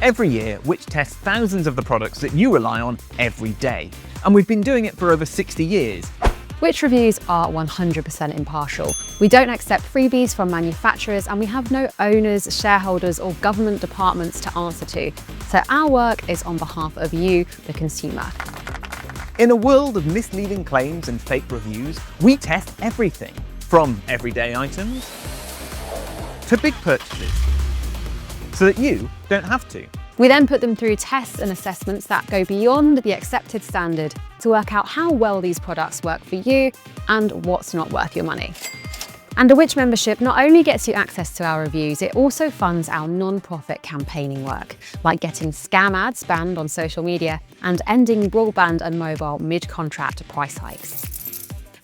Every year, Which tests thousands of the products that you rely on every day. And we've been doing it for over 60 years. Which reviews are 100% impartial. We don't accept freebies from manufacturers, and we have no owners, shareholders or government departments to answer to. So our work is on behalf of you, the consumer. In a world of misleading claims and fake reviews, we test everything, from everyday items to big purchases, so that you don't have to. We then put them through tests and assessments that go beyond the accepted standard to work out how well these products work for you and what's not worth your money. And a Which membership not only gets you access to our reviews, it also funds our non-profit campaigning work, like getting scam ads banned on social media and ending broadband and mobile mid-contract price hikes.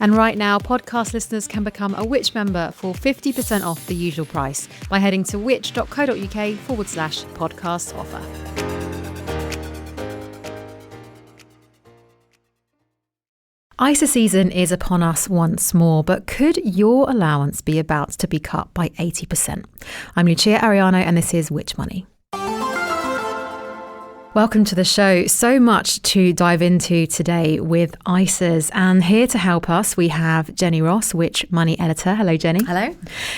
And right now, podcast listeners can become a Which member for 50% off the usual price by heading to which.co.uk/podcast offer. ISA season is upon us once more, but could your allowance be about to be cut by 80%? I'm Lucia Ariano and this is Which Money. Welcome to the show. So much to dive into today with ISAs, and here to help us we have Jenny Ross, Which Money editor. Hello, Jenny. Hello.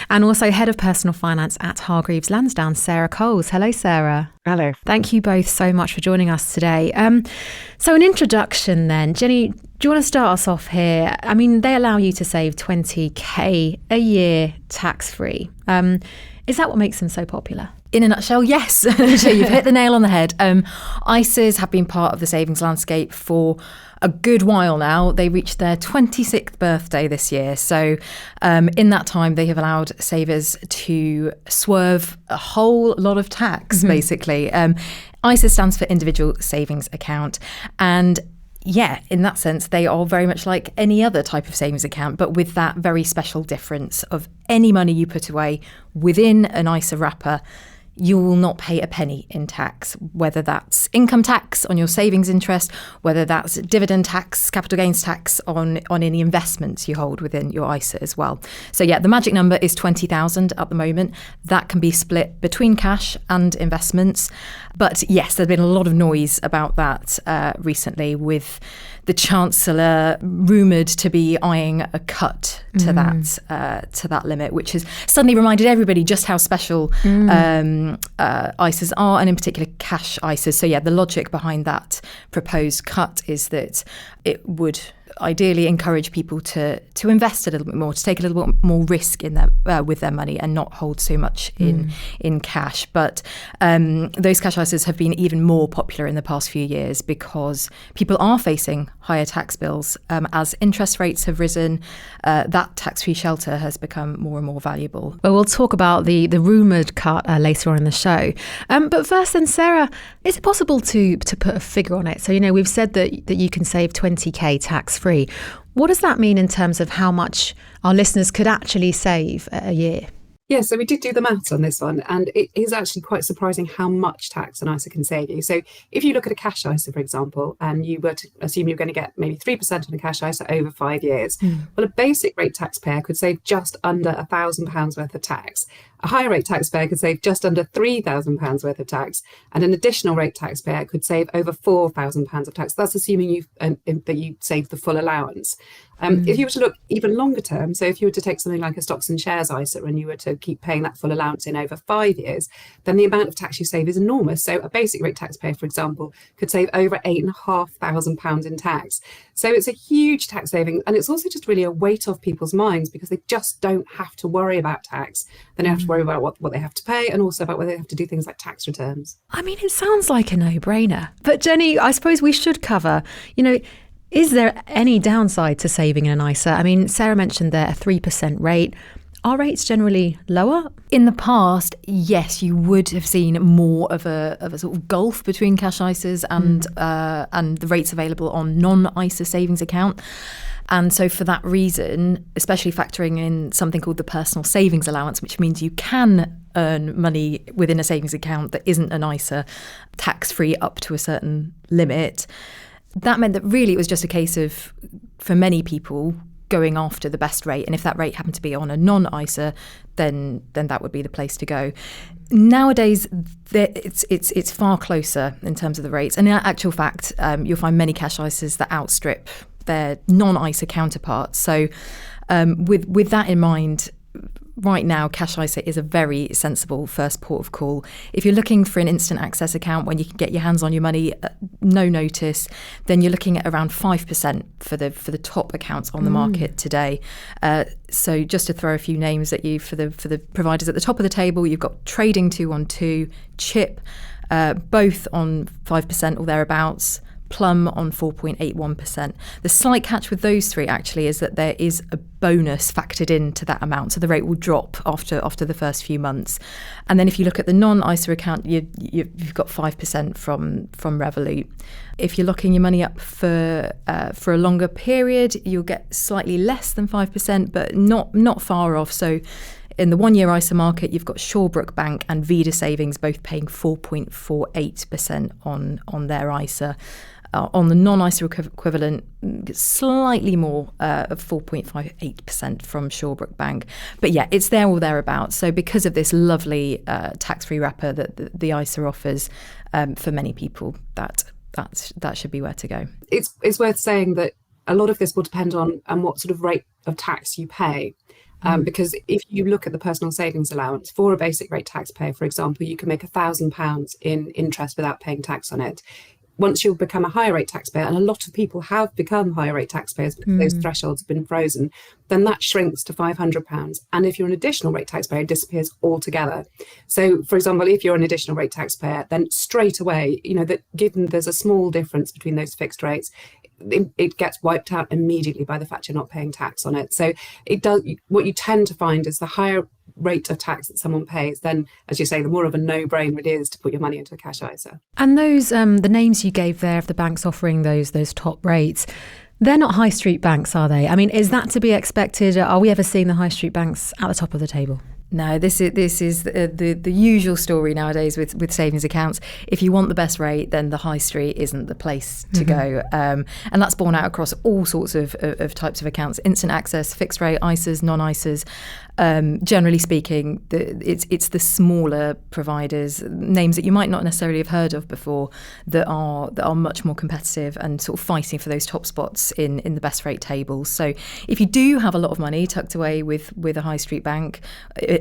And also head of personal finance at Hargreaves Lansdown, Sarah Coles. Hello, Sarah. Hello. Thank you both so much for joining us today. So an introduction then. Jenny, do you want to start us off here? I mean, they allow you to save 20k a year tax-free. Is that what makes them so popular? In a nutshell, yes. You've hit the nail on the head. ISAs have been part of the savings landscape for a good while now. They reached their 26th birthday this year. So in that time, they have allowed savers to swerve a whole lot of tax, basically. ISA stands for Individual Savings Account. And yeah, in that sense, they are very much like any other type of savings account, but with that very special difference of any money you put away within an ISA wrapper, you will not pay a penny in tax, whether that's income tax on your savings interest, whether that's dividend tax, capital gains tax on any investments you hold within your ISA as well. So yeah, the magic number is 20,000 at the moment. That can be split between cash and investments. But yes, there's been a lot of noise about that recently, with the Chancellor rumoured to be eyeing a cut to that limit, which has suddenly reminded everybody just how special ISAs are, and in particular cash ISAs. So yeah, the logic behind that proposed cut is that it would ideally encourage people to invest a little bit more, to take a little bit more risk in their with their money and not hold so much in cash. But those cash ISAs have been even more popular in the past few years because people are facing higher tax bills as interest rates have risen. That tax-free shelter has become more and more valuable. Well, we'll talk about the rumoured cut later on in the show. But first then, Sarah, is it possible to put a figure on it? So, we've said that you can save 20k tax-free. What does that mean in terms of how much our listeners could actually save a year? Yeah, so we did do the maths on this one, and it is actually quite surprising how much tax an ISA can save you. So if you look at a cash ISA, for example, and you were to assume you're going to get maybe 3% on a cash ISA over 5 years, well, a basic rate taxpayer could save just under £1,000 worth of tax. A higher rate taxpayer could save just under £3,000 worth of tax, and an additional rate taxpayer could save over £4,000 of tax. That's assuming that you save the full allowance. If you were to look even longer term, so if you were to take something like a stocks and shares ISA and you were to keep paying that full allowance in over 5 years, then the amount of tax you save is enormous. So a basic rate taxpayer, for example, could save over £8,500 in tax. So it's a huge tax saving, and it's also just really a weight off people's minds because they just don't have to worry about tax. They don't have to worry about what they have to pay, and also about whether they have to do things like tax returns. I mean, it sounds like a no-brainer. But Jenny, I suppose we should cover, is there any downside to saving in an ISA? I mean, Sarah mentioned there a 3% rate. Are rates generally lower? In the past, yes, you would have seen more of a sort of gulf between cash ISAs and the rates available on non-ISA savings account. And so for that reason, especially factoring in something called the personal savings allowance, which means you can earn money within a savings account that isn't an ISA tax-free up to a certain limit, that meant that really it was just a case of, for many people, going after the best rate. And if that rate happened to be on a non-ISA, then that would be the place to go. Nowadays, it's far closer in terms of the rates. And in actual fact, you'll find many cash ISAs that outstrip their non-ISA counterparts. So with that in mind, right now, cash ISA is a very sensible first port of call. If you're looking for an instant access account when you can get your hands on your money at no notice, then you're looking at around 5% for the top accounts on the market today. So just to throw a few names at you for the providers at the top of the table, you've got Trading 212, Chip, both on 5% or thereabouts. Plum on 4.81%. The slight catch with those three actually is that there is a bonus factored into that amount, so the rate will drop after the first few months. And then if you look at the non-ISA account, you've got 5% from Revolut. If you're locking your money up for a longer period, you'll get slightly less than 5%, but not far off. So in the 1 year ISA market, you've got Shawbrook Bank and Vida Savings both paying 4.48% on their ISA. On the non-ISA equivalent, slightly more of 4.58% from Shawbrook Bank. But yeah, it's there or thereabouts. So because of this lovely tax-free wrapper that the ISA offers, for many people, that should be where to go. It's worth saying that a lot of this will depend on what sort of rate of tax you pay. Because if you look at the personal savings allowance for a basic rate taxpayer, for example, you can make £1,000 in interest without paying tax on it. Once you'll become a higher rate taxpayer, and a lot of people have become higher rate taxpayers because those thresholds have been frozen, then that shrinks to £500. And if you're an additional rate taxpayer, it disappears altogether. So, for example, if you're an additional rate taxpayer, then straight away, that given there's a small difference between those fixed rates, it gets wiped out immediately by the fact you're not paying tax on it. So it does. What you tend to find is the higher rate of tax that someone pays, then, as you say, the more of a no-brainer it is to put your money into a cash ISA. And those the names you gave there of the banks offering those top rates, they're not high street banks, are they? I mean, is that to be expected? Are we ever seeing the high street banks at the top of the table? No, this is the usual story nowadays with savings accounts. If you want the best rate, then the high street isn't the place to go. And that's borne out across all sorts of types of accounts: instant access, fixed rate, ISAs, non-ISAs. Generally speaking, it's the smaller providers, names that you might not necessarily have heard of before, that are much more competitive and sort of fighting for those top spots in the best rate tables. So if you do have a lot of money tucked away with a high street bank,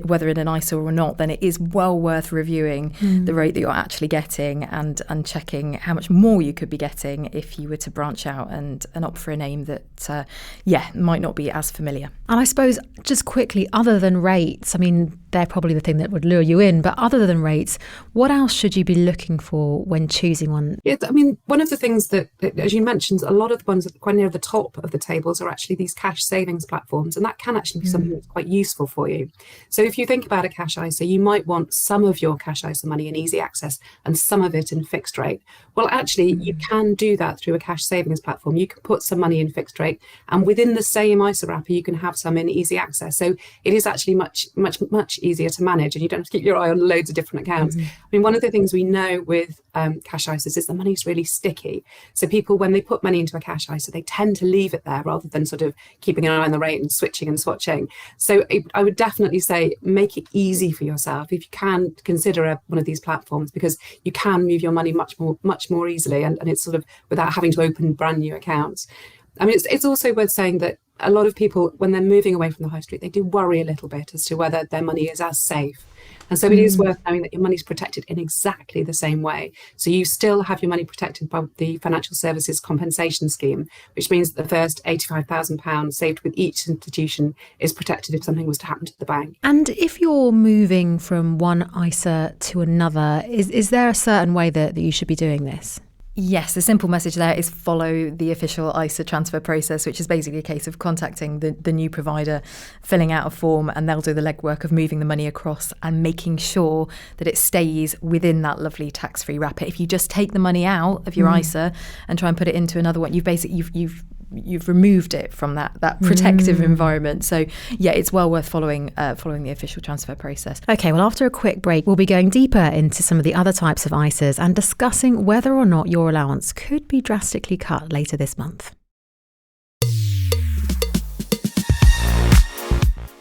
whether in an ISA or not, then it is well worth reviewing the rate that you're actually getting and checking how much more you could be getting if you were to branch out and opt for a name that might not be as familiar. And I suppose, just quickly, other than rates, I mean, they're probably the thing that would lure you in, but other than rates, what else should you be looking for when choosing one? Yeah, I mean, one of the things that, as you mentioned, a lot of the ones quite near the top of the tables are actually these cash savings platforms, and that can actually be something that's quite useful for you. So if you think about a cash ISA, you might want some of your cash ISA money in easy access and some of it in fixed rate. Well, actually, you can do that through a cash savings platform. You can put some money in fixed rate, and within the same ISA wrapper, you can have some in easy access. So it is actually much easier to manage, and you don't have to keep your eye on loads of different accounts. I mean, one of the things we know with cash ISAs is the money's really sticky. So people, when they put money into a cash ISA, they tend to leave it there rather than sort of keeping an eye on the rate and switching and swatching. So I would definitely say make it easy for yourself. If you can, consider one of these platforms, because you can move your money much more easily, and it's sort of without having to open brand new accounts. I mean, it's also worth saying that a lot of people, when they're moving away from the high street, they do worry a little bit as to whether their money is as safe. And so it is worth knowing that your money's protected in exactly the same way. So you still have your money protected by the Financial Services Compensation Scheme, which means that the first £85,000 saved with each institution is protected if something was to happen to the bank. And if you're moving from one ISA to another, is there a certain way that you should be doing this? Yes, the simple message there is follow the official ISA transfer process, which is basically a case of contacting the new provider, filling out a form, and they'll do the legwork of moving the money across and making sure that it stays within that lovely tax-free wrapper. If you just take the money out of your ISA and try and put it into another one, you've removed it from that protective environment. So yeah, it's well worth following the official transfer process. Okay, well, after a quick break, we'll be going deeper into some of the other types of ISAs and discussing whether or not your allowance could be drastically cut later this month.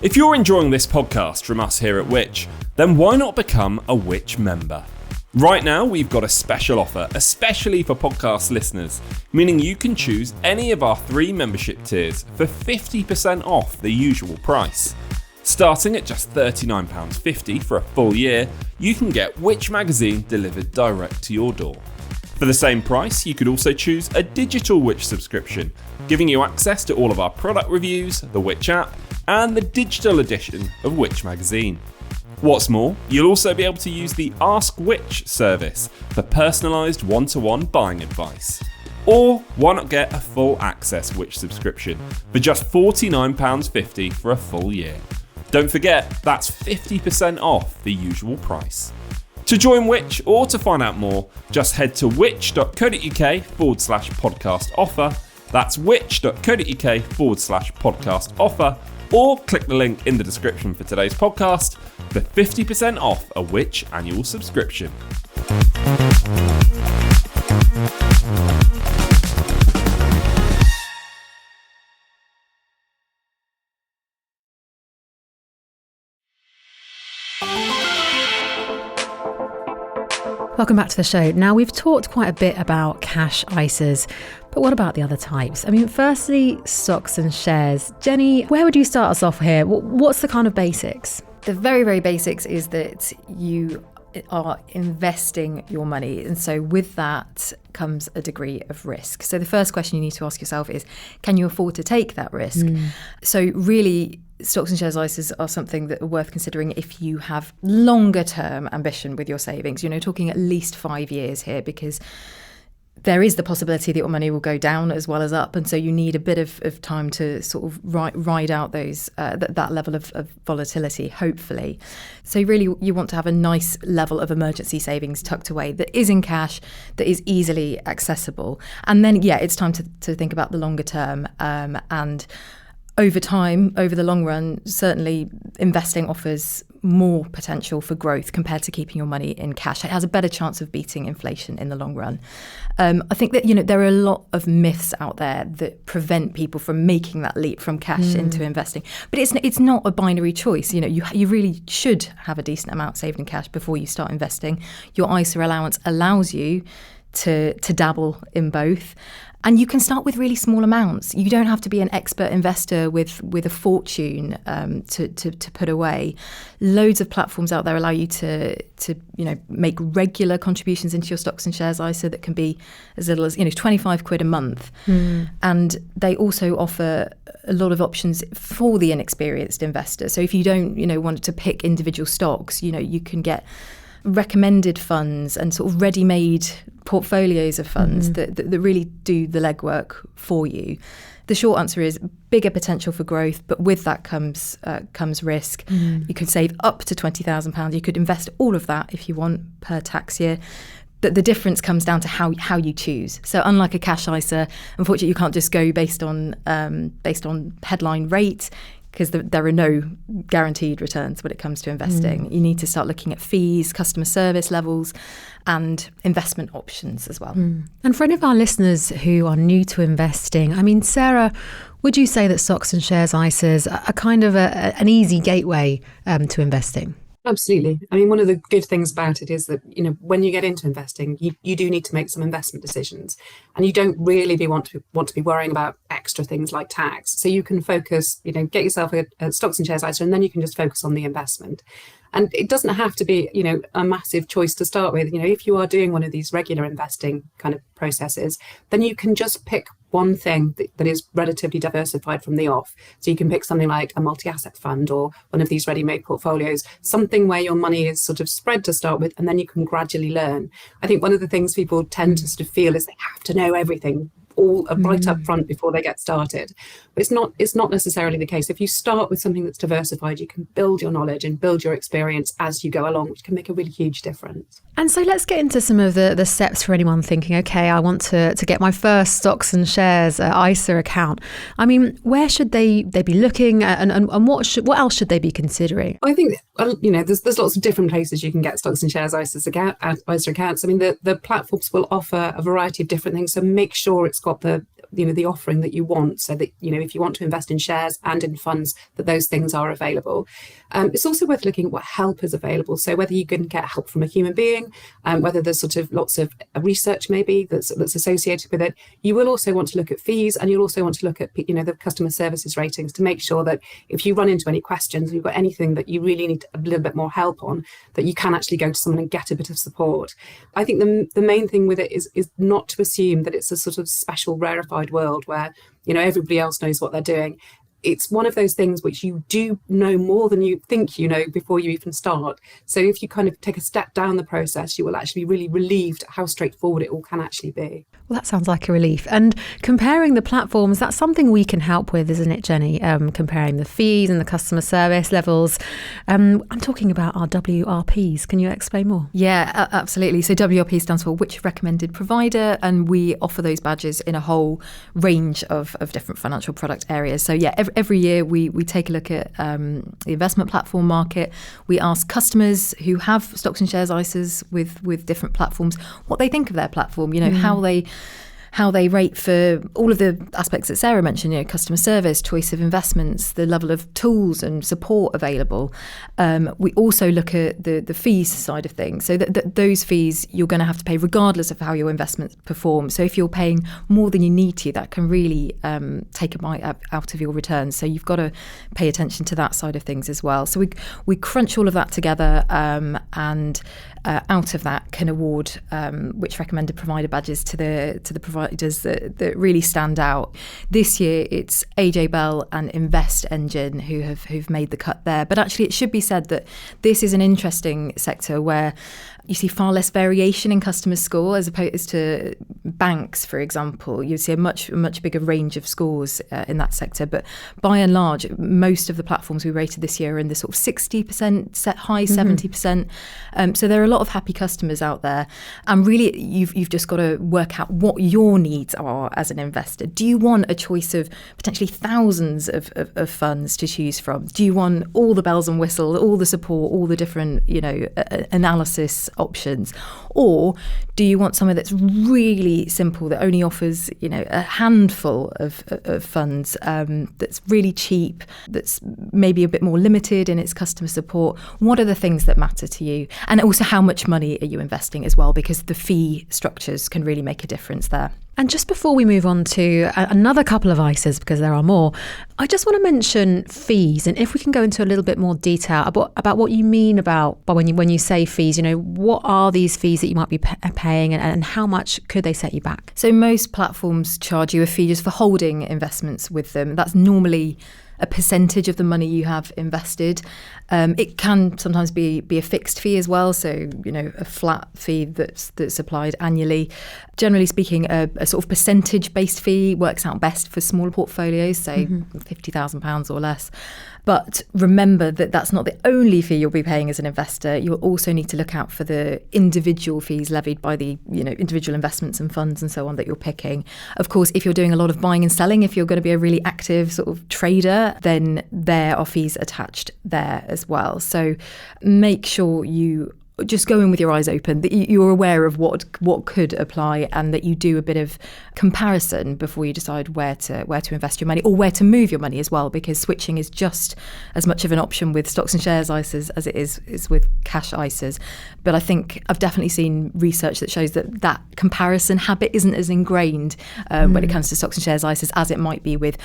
If you're enjoying this podcast from us here at Which, then why not become a Which member? Right now, we've got a special offer, especially for podcast listeners, meaning you can choose any of our 3 membership tiers for 50% off the usual price. Starting at just £39.50 for a full year, you can get Which magazine delivered direct to your door. For the same price, you could also choose a digital Which subscription, giving you access to all of our product reviews, the Which app, and the digital edition of Which magazine. What's more, you'll also be able to use the Ask Which service for personalised one-to-one buying advice. Or why not get a full access Which subscription for just £49.50 for a full year? Don't forget, that's 50% off the usual price. To join Which or to find out more, just head to which.co.uk/podcast offer. That's which.co.uk/podcast offer, or click the link in the description for today's podcast for 50% off a Which annual subscription. Welcome back to the show. Now, we've talked quite a bit about cash ISAs, but what about the other types? I mean, firstly, stocks and shares. Jenny, where would you start us off here? What's the kind of basics? The very, very basics is that you are investing your money. And so with that comes a degree of risk. So the first question you need to ask yourself is, can you afford to take that risk? So really, stocks and shares ISAs are something that are worth considering if you have longer term ambition with your savings, talking at least 5 years here, because there is the possibility that your money will go down as well as up. And so you need a bit of time to sort of ride out those that level of volatility, hopefully. So really, you want to have a nice level of emergency savings tucked away that is in cash, that is easily accessible. And then, it's time to think about the longer term. And over time, over the long run, certainly investing offers more potential for growth compared to keeping your money in cash. It has a better chance of beating inflation in the long run. I think that there are a lot of myths out there that prevent people from making that leap from cash into investing. But it's not a binary choice. You really should have a decent amount saved in cash before you start investing. Your ISA allowance allows you to dabble in both. And you can start with really small amounts. You don't have to be an expert investor with a fortune to put away. Loads of platforms out there allow you to make regular contributions into your stocks and shares ISA that can be as little as 25 quid a month. And they also offer a lot of options for the inexperienced investor. So if you don't want to pick individual stocks, you can get recommended funds and sort of ready-made portfolios of funds that really do the legwork for you. The short answer is bigger potential for growth, but with that comes risk. You could save up to £20,000. You could invest all of that if you want per tax year. But the difference comes down to how you choose. So unlike a cash ISA, unfortunately, you can't just go based on headline rate, because there are no guaranteed returns when it comes to investing. You need to start looking at fees, customer service levels, and investment options as well. And for any of our listeners who are new to investing, I mean, Sarah, would you say that stocks and shares ISAs are kind of an easy gateway to investing? Absolutely. I mean, one of the good things about it is that, when you get into investing, you do need to make some investment decisions, and you don't really want to be worrying about extra things like tax. So you can focus, get yourself a stocks and shares ISA, and then you can just focus on the investment. And it doesn't have to be, a massive choice to start with. If you are doing one of these regular investing kind of processes, then you can just pick one thing that is relatively diversified from the off. So you can pick something like a multi-asset fund or one of these ready-made portfolios, something where your money is sort of spread to start with, and then you can gradually learn. I think one of the things people tend to sort of feel is they have to know everything all right up front before they get started. But it's not necessarily the case. If you start with something that's diversified, you can build your knowledge and build your experience as you go along, which can make a really huge difference. And so let's get into some of the steps for anyone thinking, okay, I want to get my first stocks and shares ISA account. I mean, where should they be looking and what else should they be considering? I think, there's lots of different places you can get stocks and shares ISA accounts. I mean, the platforms will offer a variety of different things. So make sure it's got the the offering that you want, so that, if you want to invest in shares and in funds, that those things are available. It's also worth looking at what help is available. So whether you can get help from a human being, whether there's sort of lots of research maybe that's associated with it. You will also want to look at fees, and you'll also want to look at, the customer services ratings to make sure that if you run into any questions, or you've got anything that you really need a little bit more help on, that you can actually go to someone and get a bit of support. I think the main thing with it is not to assume that it's a sort of special rarefied world where, everybody else knows what they're doing. It's one of those things which you do know more than you think you know before you even start. So if you kind of take a step down the process, you will actually be really relieved at how straightforward it all can actually be. Well, that sounds like a relief. And comparing the platforms, that's something we can help with, isn't it, Jenny? Comparing the fees and the customer service levels. I'm talking about our WRPs. Can you explain more? Yeah, absolutely. So WRP stands for Which Recommended Provider, and we offer those badges in a whole range of different financial product areas. So yeah, every year we take a look at the investment platform market. We ask customers who have stocks and shares ISAs with different platforms what they think of their platform, how they rate for all of the aspects that Sarah mentioned, customer service, choice of investments, the level of tools and support available. We also look at the fees side of things. So that those fees you're going to have to pay regardless of how your investments perform. So if you're paying more than you need to, that can really take a bite out of your returns. So you've got to pay attention to that side of things as well. So we crunch all of that together and out of that can award which recommended provider badges to the providers that really stand out. This year it's AJ Bell and Invest Engine who've made the cut there. But actually it should be said that this is an interesting sector where you see far less variation in customer score as opposed to banks, for example. You see a much bigger range of scores in that sector. But by and large, most of the platforms we rated this year are in the sort of 60%, high 70%. So there are a lot of happy customers out there. And really, you've just got to work out what your needs are as an investor. Do you want a choice of potentially thousands of funds to choose from? Do you want all the bells and whistles, all the support, all the different analysis options, or do you want somewhere that's really simple, that only offers a handful of funds, that's really cheap, that's maybe a bit more limited in its customer support? What are the things that matter to you? And also, how much money are you investing as well, because the fee structures can really make a difference there. And just before we move on to another couple of ISAs, because there are more, I just want to mention fees, and if we can go into a little bit more detail about what you mean about when you say fees. What are these fees that you might be paying, and how much could they set you back? So most platforms charge you a fee just for holding investments with them. That's normally a percentage of the money you have invested. It can sometimes be a fixed fee as well, so a flat fee that's applied annually. Generally speaking, a sort of percentage-based fee works out best for smaller portfolios, say £50,000 or less. But remember that that's not the only fee you'll be paying as an investor. You'll also need to look out for the individual fees levied by the individual investments and funds and so on that you're picking. Of course, if you're doing a lot of buying and selling, if you're going to be a really active sort of trader, then there are fees attached there as well. So make sure you just go in with your eyes open, that you're aware of what could apply, and that you do a bit of comparison before you decide where to invest your money, or where to move your money as well, because switching is just as much of an option with stocks and shares ISAs as it is with cash ISAs. But I think I've definitely seen research that shows that comparison habit isn't as ingrained when it comes to stocks and shares ISAs as it might be with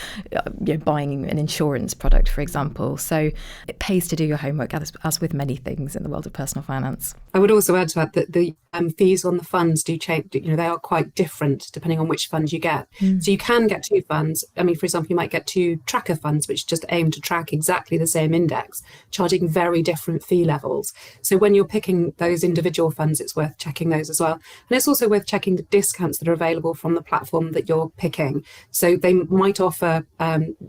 buying an insurance product, for example. So it pays to do your homework, as with many things in the world of personal finance. I would also add to that the fees on the funds do change. They are quite different depending on which fund you get. So you can get two funds. I mean, for example, you might get two tracker funds which just aim to track exactly the same index, charging very different fee levels. So when you're picking those individual funds, it's worth checking those as well. And it's also worth checking the discounts that are available from the platform that you're picking. So they might offer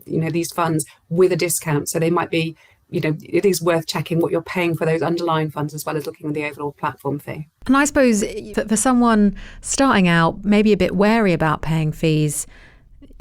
these funds with a discount. So they might be, it is worth checking what you're paying for those underlying funds, as well as looking at the overall platform fee. And I suppose for someone starting out, maybe a bit wary about paying fees,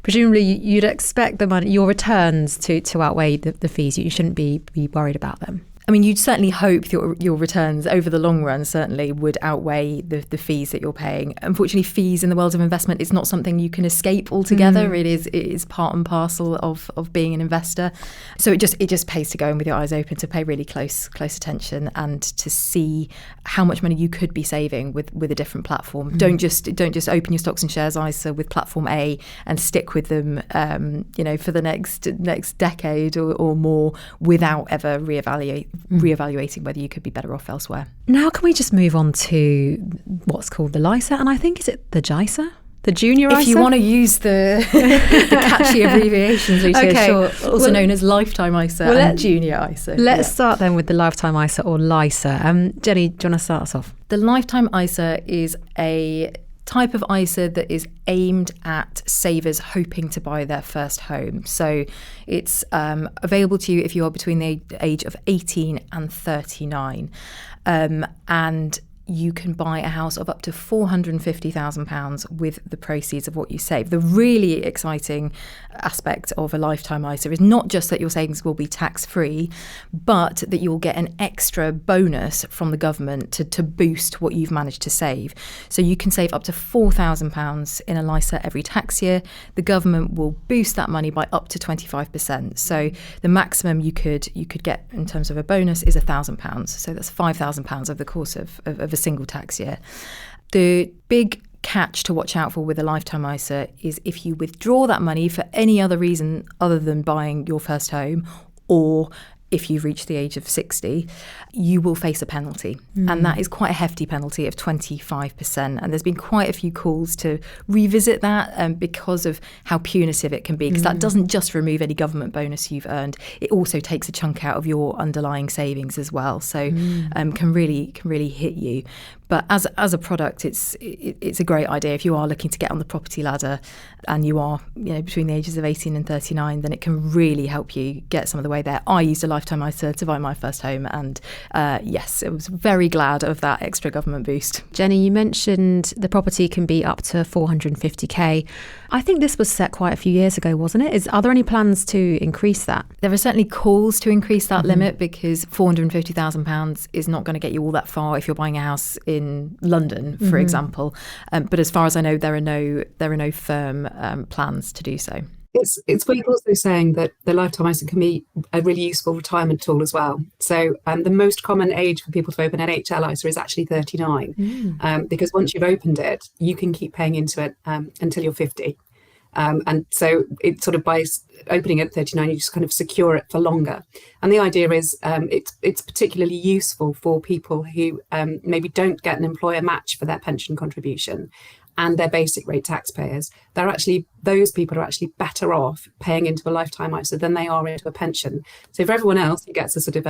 presumably you'd expect your returns to outweigh the fees. You shouldn't be worried about them. I mean, you'd certainly hope your returns over the long run certainly would outweigh the fees that you're paying. Unfortunately, fees in the world of investment is not something you can escape altogether. It is part and parcel of being an investor. So it just pays to go in with your eyes open, to pay really close attention, and to see how much money you could be saving with a different platform. Don't just open your stocks and shares ISA with platform A and stick with them for the next decade or more without ever reevaluating whether you could be better off elsewhere. Now, can we just move on to what's called the LISA? And I think, is it the JISA? The junior ISA? If you want to use the catchy abbreviations, Lucia, okay. Sure, also known as lifetime ISA and junior ISA. Let's start then with the lifetime ISA, or LISA. Jenny, do you want to start us off? The lifetime ISA is a type of ISA that is aimed at savers hoping to buy their first home. So it's available to you if you are between the age of 18 and 39. And you can buy a house of up to £450,000 with the proceeds of what you save. The really exciting aspect of a lifetime ISA is not just that your savings will be tax-free, but that you'll get an extra bonus from the government to boost what you've managed to save. So you can save up to £4,000 in a LISA every tax year. The government will boost that money by up to 25%. So the maximum you could get in terms of a bonus is £1,000. So that's £5,000 over the course of a single tax year. The big catch to watch out for with a lifetime ISA is if you withdraw that money for any other reason other than buying your first home, or if you've reached the age of 60, you will face a penalty. And that is quite a hefty penalty of 25%. And there's been quite a few calls to revisit that because of how punitive it can be, because that doesn't just remove any government bonus you've earned. It also takes a chunk out of your underlying savings as well. So can really hit you. But as a product, it's a great idea. If you are looking to get on the property ladder and you are between the ages of 18 and 39, then it can really help you get some of the way there. I used a lifetime ISA to buy my first home, and yes, I was very glad of that extra government boost. Jenny, you mentioned the property can be up to 450k. I think this was set quite a few years ago, wasn't it? Are there any plans to increase that? There are certainly calls to increase that limit, because £450,000 is not going to get you all that far if you're buying a house in London, for example. But as far as I know, there are no firm plans to do so. It's worth also saying that the lifetime ISA can be a really useful retirement tool as well. So the most common age for people to open an HL ISA is actually 39, because once you've opened it, you can keep paying into it until you're 50. And so it's sort of by opening at 39, you just kind of secure it for longer. And the idea is it's particularly useful for people who maybe don't get an employer match for their pension contribution, and they're basic rate taxpayers. Those people are actually better off paying into a lifetime ISA than they are into a pension. So for everyone else who gets a sort of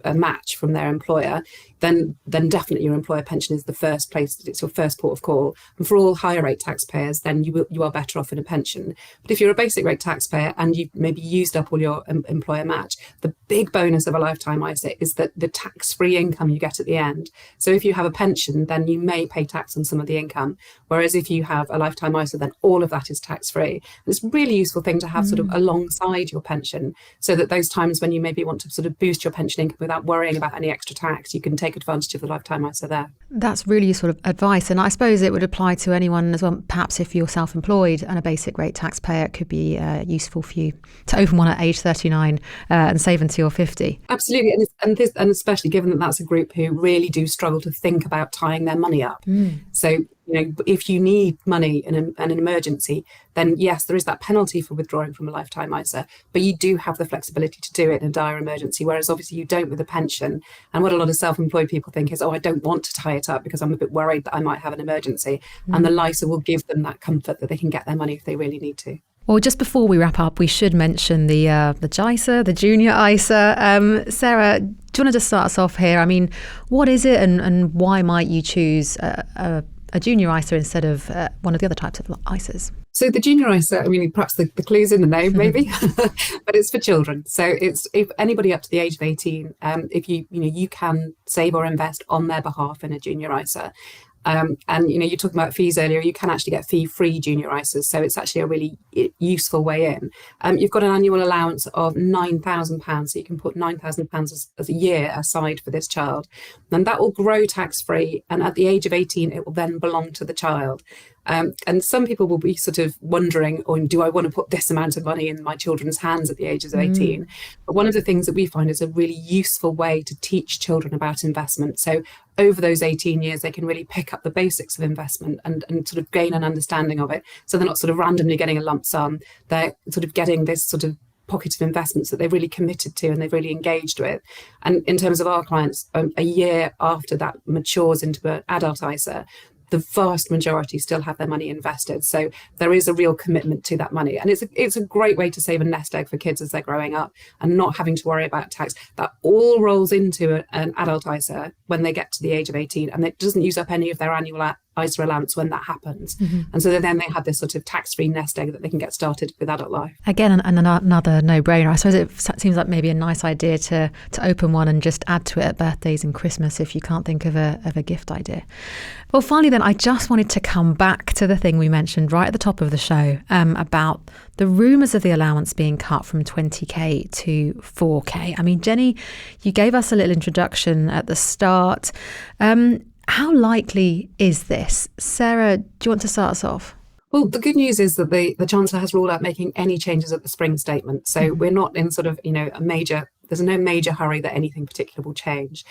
a match from their employer, then definitely your employer pension is the first place, it's your first port of call. And for all higher rate taxpayers, then you are better off in a pension. But if you're a basic rate taxpayer and you've maybe used up all your employer match, the big bonus of a lifetime ISA is that the tax-free income you get at the end. So if you have a pension, then you may pay tax on some of the income. Whereas if you have a lifetime ISA, then all of that is tax-free. It's a really useful thing to have sort of alongside your pension, so that those times when you maybe want to sort of boost your pension income without worrying about any extra tax, you can take advantage of the lifetime ISA there. That's really useful advice, and I suppose it would apply to anyone as well. Perhaps if you're self-employed and a basic rate taxpayer, it could be useful for you to open one at age 39 and save until you're 50. Absolutely, and especially given that that's a group who really do struggle to think about tying their money up. So if you need money in an emergency, then yes, there is that penalty for withdrawing from a lifetime ISA, but you do have the flexibility to do it in a dire emergency, whereas obviously you don't with a pension. And what a lot of self-employed people think is, I don't want to tie it up because I'm a bit worried that I might have an emergency. And the LISA will give them that comfort that they can get their money if they really need to. Well, just before we wrap up, we should mention the JISA, the junior ISA. Sarah, do you want to just start us off here? I mean, what is it, and why might you choose a junior ISA instead of one of the other types of ISAs? So the junior ISA, I mean, perhaps the clue's in the name, maybe, but it's for children. So it's if anybody up to the age of 18, if you can save or invest on their behalf in a junior ISA. And you're talking about fees earlier. You can actually get fee-free junior ISAs, so it's actually a really useful way in. You've got an annual allowance of £9,000, so you can put £9,000 as a year aside for this child, and that will grow tax-free. And at the age of 18, it will then belong to the child. And some people will be sort of wondering, do I want to put this amount of money in my children's hands at the ages of 18? But one of the things that we find is a really useful way to teach children about investment. So over those 18 years, they can really pick up the basics of investment and sort of gain an understanding of it. So they're not sort of randomly getting a lump sum. They're sort of getting this sort of pocket of investments that they've really committed to and they've really engaged with. And in terms of our clients, a year after that matures into an adult ISA, the vast majority still have their money invested. So there is a real commitment to that money. And it's a great way to save a nest egg for kids as they're growing up and not having to worry about tax. That all rolls into an adult ISA when they get to the age of 18, and it doesn't use up any of their annual ISA allowance when that happens. And so then they have this sort of tax-free nest egg that they can get started with adult life. Again, another no-brainer. I suppose it seems like maybe a nice idea to open one and just add to it at birthdays and Christmas if you can't think of a gift idea. Well, finally then, I just wanted to come back to the thing we mentioned right at the top of the show about the rumours of the allowance being cut from 20k to 4k. I mean, Jenny, you gave us a little introduction at the start. How likely is this? Sarah, do you want to start us off? Well, the good news is that the Chancellor has ruled out making any changes at the spring statement. So we're not in sort of, there's no major hurry that anything particular will change.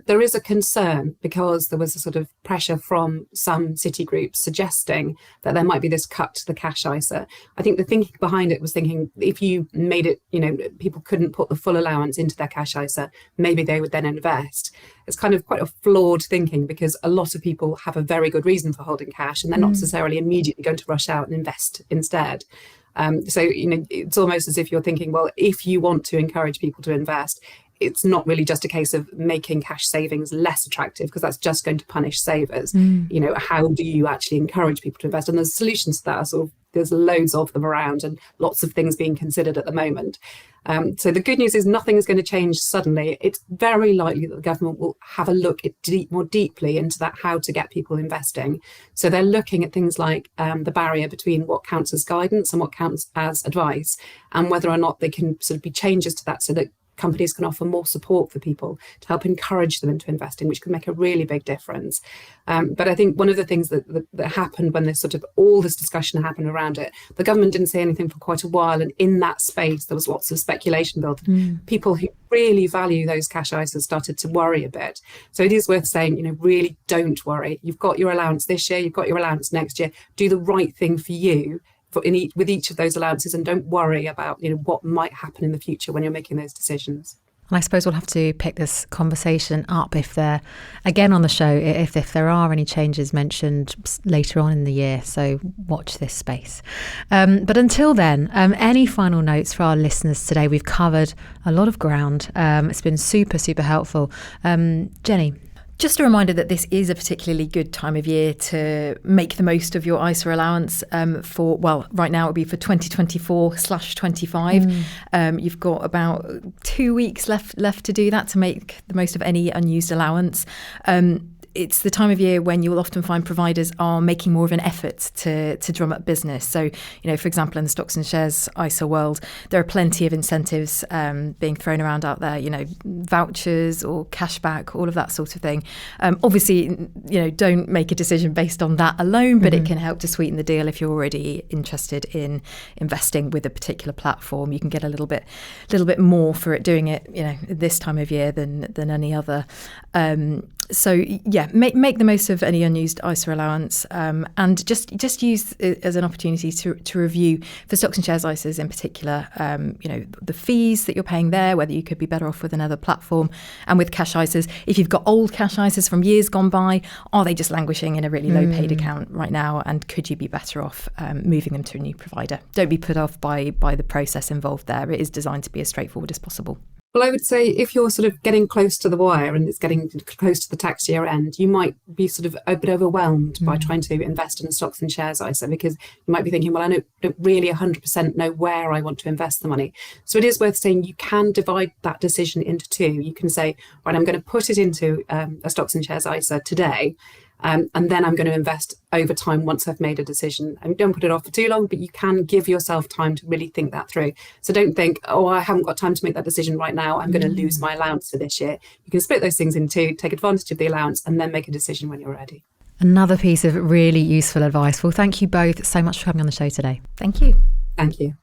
There is a concern because there was a sort of pressure from some city groups suggesting that there might be this cut to the cash ISA. I think the thinking behind it was thinking if you made it, people couldn't put the full allowance into their cash ISA, maybe they would then invest. It's kind of quite a flawed thinking because a lot of people have a very good reason for holding cash and they're not necessarily immediately going to rush out and invest instead. So it's almost as if you're thinking, well, if you want to encourage people to invest, it's not really just a case of making cash savings less attractive because that's just going to punish savers. How do you actually encourage people to invest? And there's solutions to that. There's loads of them around and lots of things being considered at the moment. So the good news is nothing is going to change suddenly. It's very likely that the government will have a look more deeply into that, how to get people investing. So they're looking at things like the barrier between what counts as guidance and what counts as advice, and whether or not there can sort of be changes to that so that companies can offer more support for people to help encourage them into investing, which could make a really big difference. But I think one of the things that happened when all this discussion happened around it, the government didn't say anything for quite a while. And in that space, there was lots of speculation built. People who really value those cash ISAs started to worry a bit. So it is worth saying, really don't worry. You've got your allowance this year, you've got your allowance next year. Do the right thing for you with each of those allowances, and don't worry about what might happen in the future when you're making those decisions. And I suppose we'll have to pick this conversation up if they're again on the show if there are any changes mentioned later on in the year. So watch this space. But until then, any final notes for our listeners today? We've covered a lot of ground. It's been super, super helpful. Jenny? Just a reminder that this is a particularly good time of year to make the most of your ISA allowance right now it would be for 2024/25. You've got about 2 weeks left to do that, to make the most of any unused allowance. It's the time of year when you will often find providers are making more of an effort to drum up business. So, for example, in the stocks and shares ISA world, there are plenty of incentives being thrown around out there, vouchers or cashback, all of that sort of thing. Obviously, don't make a decision based on that alone, but it can help to sweeten the deal if you're already interested in investing with a particular platform. You can get a little bit more for it doing it, this time of year than any other. Make the most of any unused ISA allowance, and just use it as an opportunity to review for stocks and shares ISAs in particular. The fees that you're paying there, whether you could be better off with another platform, and with cash ISAs, if you've got old cash ISAs from years gone by, are they just languishing in a really low paid account right now? And could you be better off moving them to a new provider? Don't be put off by the process involved there. It is designed to be as straightforward as possible. Well, I would say if you're sort of getting close to the wire and it's getting close to the tax year end, you might be sort of a bit overwhelmed by trying to invest in a stocks and shares ISA, because you might be thinking, well, I don't really 100% know where I want to invest the money. So it is worth saying you can divide that decision into two. You can say, right, I'm going to put it into a stocks and shares ISA today, And then I'm going to invest over time once I've made a decision. And don't put it off for too long, but you can give yourself time to really think that through. So don't think, oh, I haven't got time to make that decision right now, I'm going to lose my allowance for this year. You can split those things in two, take advantage of the allowance, and then make a decision when you're ready. Another piece of really useful advice. Well, thank you both so much for coming on the show today. Thank you. Thank you.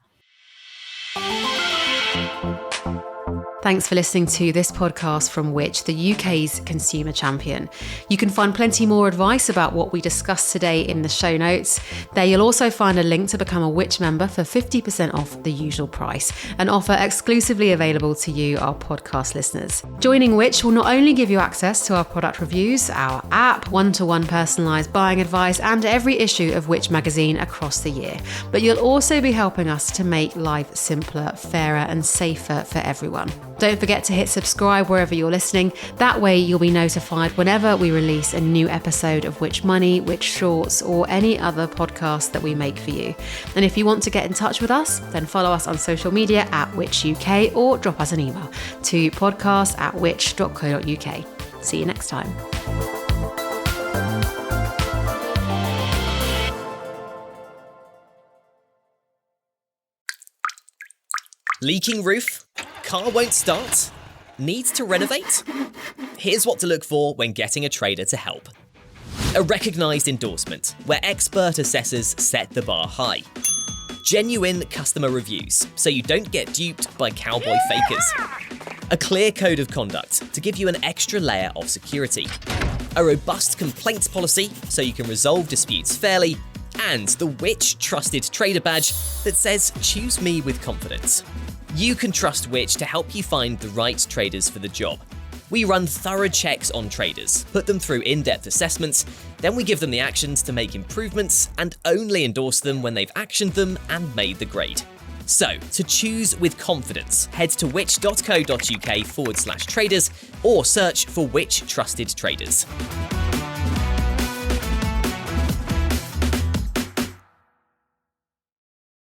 Thanks for listening to this podcast from Which, the UK's consumer champion. You can find plenty more advice about what we discussed today in the show notes. There you'll also find a link to become a Which member for 50% off the usual price, an offer exclusively available to you, our podcast listeners. Joining Which will not only give you access to our product reviews, our app, one-to-one personalised buying advice, and every issue of Which magazine across the year, but you'll also be helping us to make life simpler, fairer and safer for everyone. Don't forget to hit subscribe wherever you're listening. That way you'll be notified whenever we release a new episode of Which Money, Which Shorts, or any other podcast that we make for you. And if you want to get in touch with us, then follow us on social media at Which UK or drop us an email to podcast@which.co.uk. See you next time. Leaking roof? Car won't start? Needs to renovate? Here's what to look for when getting a trader to help. A recognised endorsement, where expert assessors set the bar high. Genuine customer reviews, so you don't get duped by cowboy fakers. A clear code of conduct to give you an extra layer of security. A robust complaints policy, so you can resolve disputes fairly. And the Which Trusted Trader badge that says, choose me with confidence. You can trust Which to help you find the right traders for the job. We run thorough checks on traders, put them through in-depth assessments, then we give them the actions to make improvements and only endorse them when they've actioned them and made the grade. So, to choose with confidence, head to which.co.uk/traders or search for Which Trusted Traders.